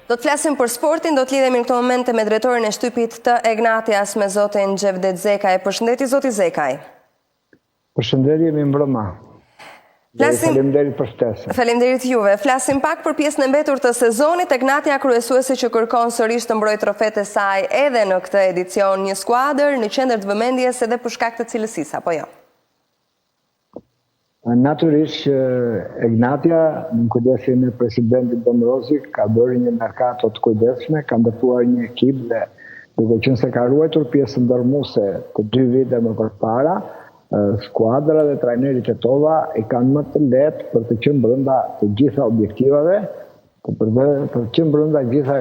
Do të flasim për sportin, do të lidhemi në këto momente me drejtorin e shtypit të Egnatias me zotin Gjevdet Zekaj. Përshëndetje zoti Zekaj. Përshëndetje, mi mbrëma. Faleminderit për ftesën. Faleminderit juve. Flasim pak për pjesën e mbetur të sezonit. Egnatia kryesuese që kërkon sërish të mbrojë trofet e saj edhe në këtë edicion, një skuadër në qendër të vëmendjes edhe për shkak të cilësisë, apo jo? Natyrisht, Egnatia, në kujdesin e presidentit Domrozi, ka bërë një merkato të kujdesshme, ka ndërtuar një ekip dhe duke qenë se ka ruajtur pjesën ndërmuese të 2 vite më përpara, skuadra dhe trajnerit e tova i kanë më të lehtë për të qenë brenda të gjitha objektivave, për të qenë brenda gjitha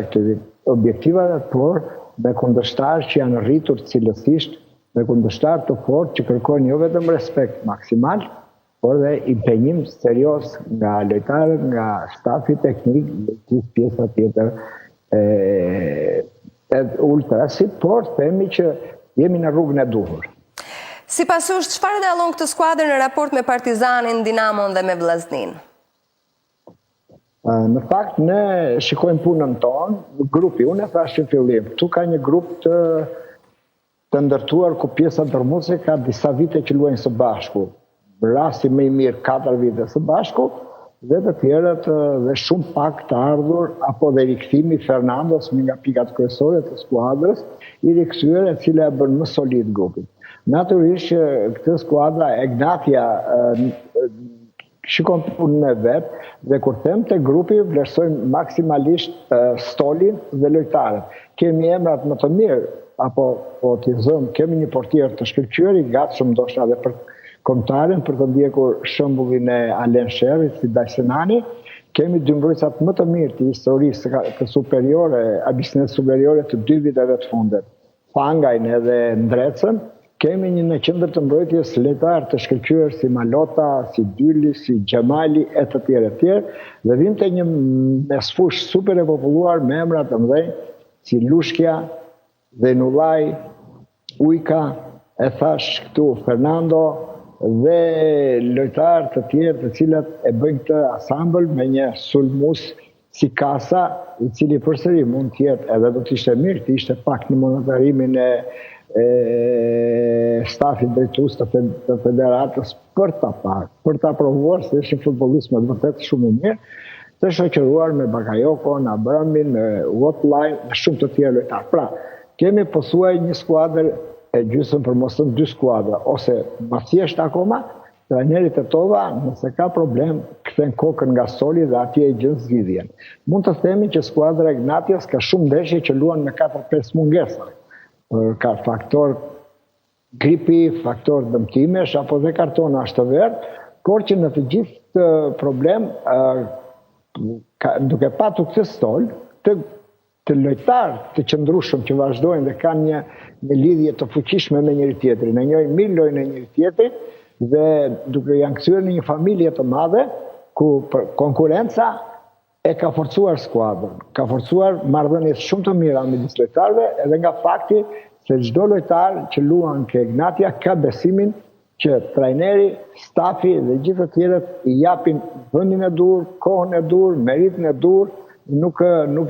objektivave, por me kundërshtar që janë rritur cilësisht, me kundërshtar të fortë që kërkojnë jo vetëm respekt maksimal, por dhe impenjim serios nga lojtarët, nga stafi teknik, dhe gjithë pjesa tjetër ultrasit, por themi që jemi në rrugën e duhur. Sipas jush, çfarë dallon këtë skuadër në raport me Partizanin, Dinamon dhe me Vllaznin? Në fakt, ne shikojmë punën tonë, grupi, unë e thash në fillim, këtu ka një grup të ndërtuar ku pjesa ndërmuese ka disa vite që luajnë së bashku. Rasti më i mirë 4 vite së bashku, dhe të tjerët dhe shumë pak të ardhur, apo dhe rikthimi Fernandos nga pikat kryesore të skuadrës, i rikthyer e cila e bën më solid grupin. Natyrisht këtë skuadra Egnatia shikon punën e vet, dhe kur them te grupi vlerësojmë maksimalisht stolin dhe lojtarët. Kemi emrat më të mirë, apo po t'i zëm, kemi një portier të shkëlqyer i gatshëm ndoshta edhe për kombëtaren, për të ndjekur shembullin e Alen Sherrit si Dajsenani, kemi 2 mbrojtësat më të mirë të historisë të superiore, abisnet superiore të 2 viteve të fundet, Fangajn edhe Ndrecën, kemi një në qendër të mbrojtjes lojtar të shkëlqyer si Malota, si Dyli, si Xhamali e të tjerë, dhe vim te një mesfush super e populluar me emra të mëdhenj si Lushkja, Zenullaj, Ujka, e thash këtu Fernando, dhe lojtarë të tjerë të cilat e bëjnë këtë asambël me një sulmus si Kasa, i cili përsëri mund të jetë edhe do të ishte mirë, të ishte pak në monitarimin e stafit drejtues të federatës për ta provuar se është një futbollist me vërtet shumë i mirë, të shoqëruar me Bakayokon, Abramin, me Wotline, me shumë të tjerë lojtarë. Pra, kemi pothuaj një skuadër e gjysmë për mos të 2 skuadra, ose ma thjesht akoma, trajnerit e tova, nëse ka problem, kthen kokën nga soli dhe atje e gjën zgjidhjen. Mund të themi që skuadra e Egnatias ka shumë ndeshje që luan me 4-5 mungesa. Ka faktor gripi, faktor dëmtimesh, apo dhe kartona ashtë të verdh, por që në të gjithë problem, duke patur këtë stol, të lojtarë të qëndrueshëm që vazhdojnë dhe kanë një lidhje të fuqishme me njëri tjetrin, e njohin mirë lojën e njëri tjetrit dhe duke janë kthyer në një familje të madhe ku konkurenca e ka forcuar skuadrën, ka forcuar marrëdhëniet shumë të mira midis lojtarëve, edhe nga fakti se çdo lojtar që luan ke Egnatia ka besimin që trajneri, stafi dhe gjithë të tjerët i japin vendin e dur, kohën e dur, meritin e dur, nuk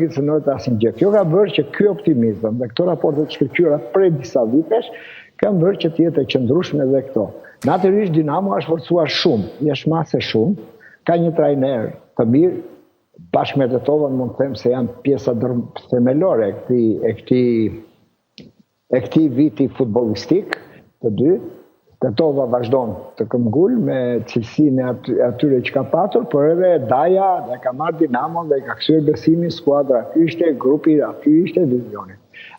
i cënojt asnjë gjë. Kjo ka bërë që ky optimizëm dhe këto raporte të shkëlqyera prej disa vitesh kanë bërë që të jetë e qëndrueshme edhe këto. Natyrisht Dinamo është forcuar shumë, është mase shumë, ka një trajner të mirë, bashkë me Tetovën mund të them se janë pjesa themelore e këtij viti futbollistik të dy. Tetova vazhdon të këmbgul me cilësinë e atyre që ka patur, por edhe Daja dhe ka marrë Dinamon dhe ka kthyer besimin skuadra aty ishte, grupi aty ishte, divizioni.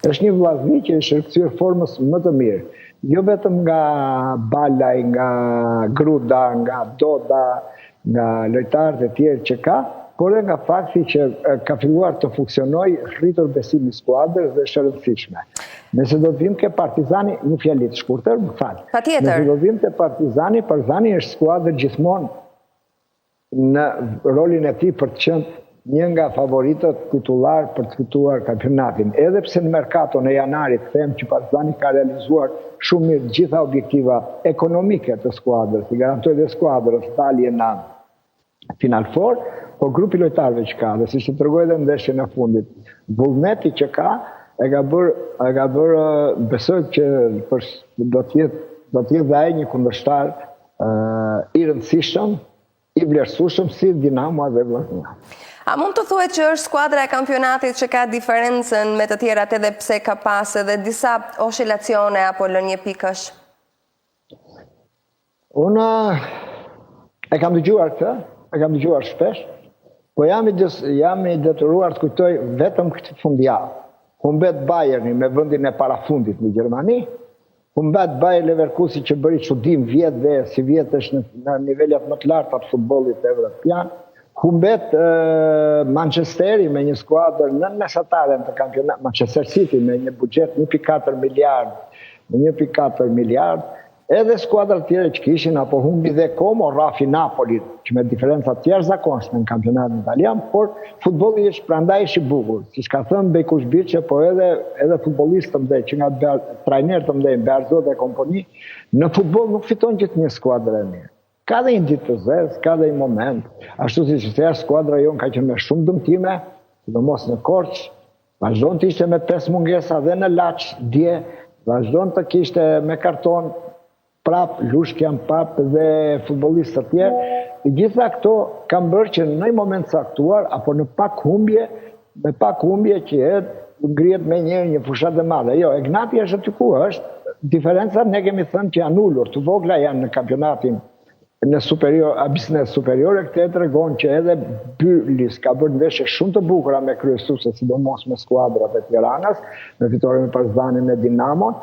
Është një vllazni që është rikthyer formës më të mirë. Jo vetëm nga Balaj, nga Gruda, nga Doda, nga lojtarët e tjerë që ka, por edhe nga fakti që ka filluar të funksionojë rritur besimi i skuadrës dhe është e rëndësishme. Nëse do të vim ke Partizani, një fjali të shkurtër, më fal. Patjetër. Nëse do të vim te Partizani është skuadër gjithmonë në rolin e tij për të qenë një nga favoritët titullar për të fituar kampionatin. Edhe pse në merkaton e janarit them që Partizani ka realizuar shumë mirë gjitha objektiva ekonomike të skuadrës, i garantoi dhe skuadrës dalje në Final Four, po grupi lojtarëve që ka, dhe si që të rëgoj edhe ndeshjen e fundit, vullneti që ka, e ka bërë besoj që do t'jetë dhe ai një kundërshtar i rëndësishëm, i vlerësueshëm si Dinamo dhe Vllaznia. A mund të thuhet që është skuadra e kampionatit që ka diferencën me të tjerat edhe pse ka pas edhe disa oscilacione apo lënje pikësh? Unë e kam dëgjuar këtë, e kam dëgjuar shpesh, po jam i detyruar të kujtoj vetëm këtë fundjavë. Humbet Bayerni me vendin e parafundit në Gjermani, humbet Bayer Leverkusen që bëri çudim vjet dhe si vjet është në nivelet më të larta të futbollit evropian, humbet Manchesteri me një skuadër nën mesataren të kampionatit, Manchester City me një buxhet 1.4 miliard, edhe skuadrat tjere që kishin, apo humbi dhe Como, Rafi Napoli, që me diferencat tjerë zakonshme në kampionatin italian, por futbolli është prandaj është i bukur. Si ka thënë Bekush Biçe, po edhe futbollistë të mëdhenj, që nga trajnerë të mëdhenj, Bearzot dhe kompani, në futboll nuk fiton gjithë një skuadër e mirë. Ka dhe një ditë të zezë, ka dhe një moment, ashtu si që thjesht skuadra jonë ka qenë me shumë dëmtime, sidomos në Korçë, vazhdon të ishte me 5 mungesa dhe në Laç dje, vazhdon të kishte me karton prap, Lushkjan Pap dhe futbollistë të tjerë, gjitha këto kanë bërë që në një moment saktuar, apo në pak humbje që ngrihet me një fushat e madhe. Jo, Egnati është aty ku është, diferenca ne kemi thënë që janë ullur, të vogla janë në kampionatin në abisnes superiore, këtë e tregon që edhe Byrlis ka bërë ndeshje shumë të bukura me kryesuese, sidomos me skuadrat e Tiranës, me fitoren me Partizani me Dinamon,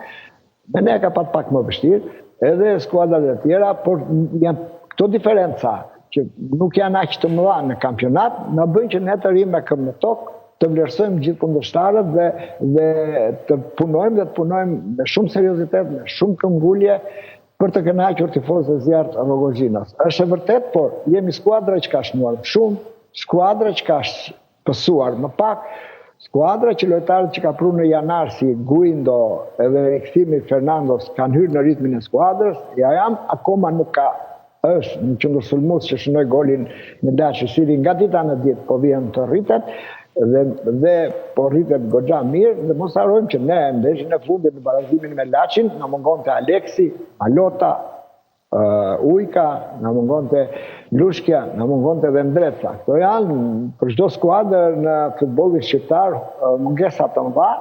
me ne ka pak më vështirë, edhe skuadrat e tjera, por janë këto diferenca që nuk janë aq të mëdha në kampionat, na bëjnë që ne të rrimë me këmbë në tokë, të vlerësojmë gjithë kundërshtarët dhe të punojmë me shumë seriozitet, me shumë këmbgulje për të kënaqur tifozët e Zjarrt Rogozhinas. Është e vërtet, por jemi skuadra që ka shnuar shumë, skuadra që ka pësuar më pak, skuadra që lojtarët që ka pru në janar si Guindo edhe rikthimi Fernandos kanë hyrë në ritmin e skuadrës, akoma nuk ka është në qendër sulmues që shënoi golin në Laç, cili nga dita në ditë po vjen të rritet dhe po rritet goxha mirë, dhe mos harrojmë që ne ndeshjen e fundit në barazimin me Laçin na mungonte Aleksi, Malota, Ujka, na mungonte Lushkja, na mungonte dhe Ndreca. Këto janë për çdo skuadër në futbollin shqiptar mungesa të mëdha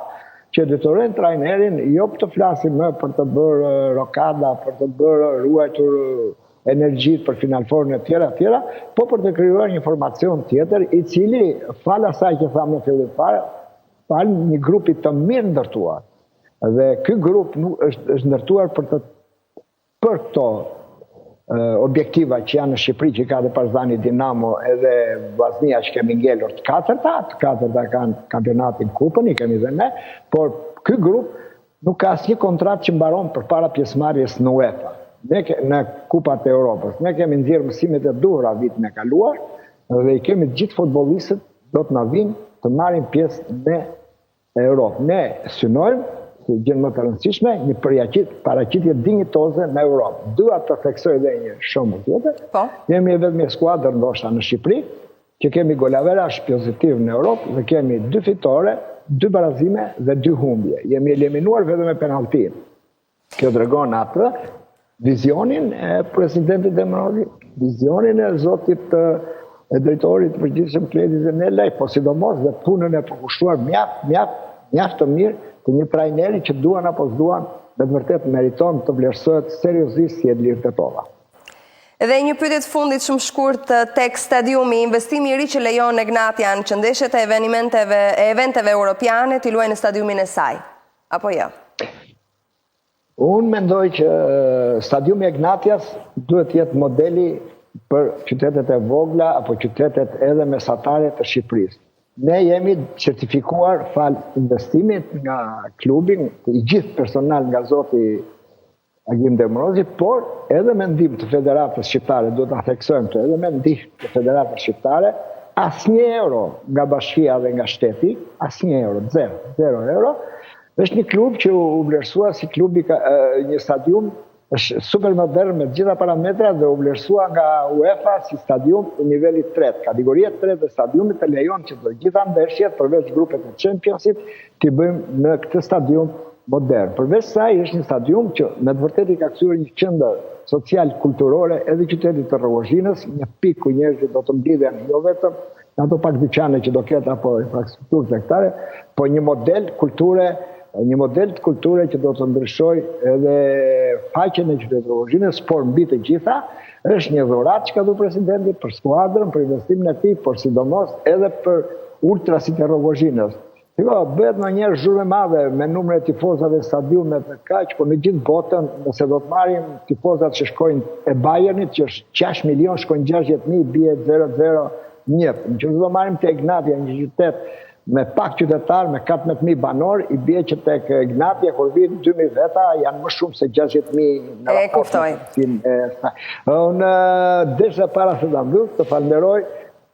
që detyrojnë trajnerin jo për të flasim më për të bërë rokada, për të bërë ruajtur energjit për finalforën e tjera, po për të krijuar një formacion tjetër i cili, fal asaj që thamë në fillim fare, fal një grupi të mirë ndërtuar. Dhe ky grup është ndërtuar për këto objektiva që janë në Shqipëri, që ka dhe Partizani, Dinamo edhe Vllaznia që kemi ngelur të katërta kanë kampionatin kupën, i kemi dhe ne, por ky grup nuk ka asnjë kontratë që mbaron përpara pjesëmarrjes në UEFA. Ne në Kupat e Europës, ne kemi nxjerrë mësimet e duhura vitin e kaluar dhe i kemi gjithë futbollistët do të na vinë të marrin pjesë në Europë. Ne synojmë, si gjë më të rëndësishme, një paraqitje dinjitoze në Europë. Dua të theksoj edhe një shembull tjetër. Jemi vetëm një skuadër ndoshta në Shqipëri që kemi golaverash pozitiv në Europë dhe kemi 2 fitore, 2 barazime dhe 2 humbje. Jemi eliminuar vetëm me penalltin. Kjo tregon atë vizionin e presidentit Demrodi, vizionin e zotit e drejtorit përgjithshëm Kledi Zenelaj, po sidomos dhe punën e përkushtuar mjaft të mirë të një trajneri që duan apo s'duan, dhe vërtet meriton të vlerësohet seriozisht si Edlir Tetova. Edhe një pyetje të fundit shumë shkurt tek stadiumi, investimi i ri që lejon Egnatian që ndeshjet e eventeve europiane t'i luajnë në stadiumin e saj, apo jo? Unë mendoj që stadiumi Egnatias duhet jetë modeli për qytetet e vogla apo qytetet edhe mesatare të Shqipërisë. Ne jemi certifikuar fal investimit nga klubin, i gjithë personal nga zoti Agim Demrozi, por edhe me ndihmë të Federatës Shqiptare, do ta theksojmë këtë, edhe me ndihmë të Federatës Shqiptare, asnjë euro nga bashkia dhe nga shteti, asnjë euro, 0 euro. Është një klub që u vlerësua si klubi një stadium është super modern me gjitha parametrat dhe u vlerësua nga UEFA si stadium i nivelit 3. Kategoria 3 dhe stadiumit të lejon që të gjitha ndeshjet përveç grupet e Championship t'i bëjmë në këtë stadium modern. Përveç saj është një stadium që me të vërtetë i ka kthyer një qendër social kulturore edhe qytetit të Rrogozhinës, një pikë ku njerëzit do të mblidhen jo vetëm në ato pak dyqane që do ketë apo infrastrukturë tregtare, po një model të kulture që do të ndryshoj edhe faqen e qytetit të Rrogozhinës, por mbi të gjitha është një dhuratë që ka dhënë presidenti për skuadrën, për investimin e tij, por sidomos edhe për ultrasit e Rrogozhinës. Bëhet në njerë zhurmë e madhe me numre e tifozave stadiumet të kaq, por në gjithë botën, nëse do të marrim tifozat që shkojnë e Bayernit, që është 6 milion, shkojnë 60.000, bie 0-0 njët. Në që do marrim të Ignatja, një qytet me pak qytetar, me 14.000 banor, i bie që tek Ignatja, kur vinë 2.000 veta, janë më shumë se 60.000 në raport. Kuftoj. Unë desha para se ta mbyll, të falenderoj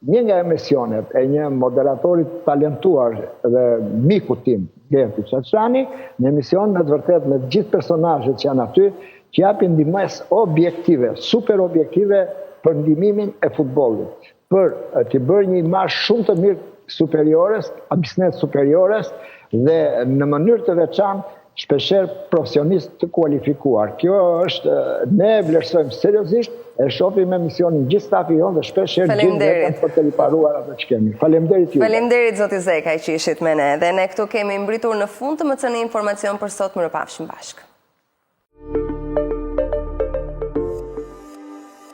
një nga emisionet e një moderatorit talentuar dhe miku tim, Gerti Çaçani, një emision me të vërtet me gjithë personazhet që janë aty, që japin ndihmës objektive, super objektive për ndihmimin e futbollit, për të bërë një imazh shumë të mirë superiores, abisnet superiores dhe në mënyrë të veçantë shpesher profesionist të kualifikuar. Kjo është, ne vlerësojmë seriozisht, e shohim emisionin gjithë stafi jonë dhe shpesher gjithë vetëm për të riparuar ato që kemi. Faleminderit ju. Faleminderit zoti Zekaj që ishit me ne. Dhe ne këtu kemi mbritur në fund të MCN informacion për sot, mirëpafshim bashkë.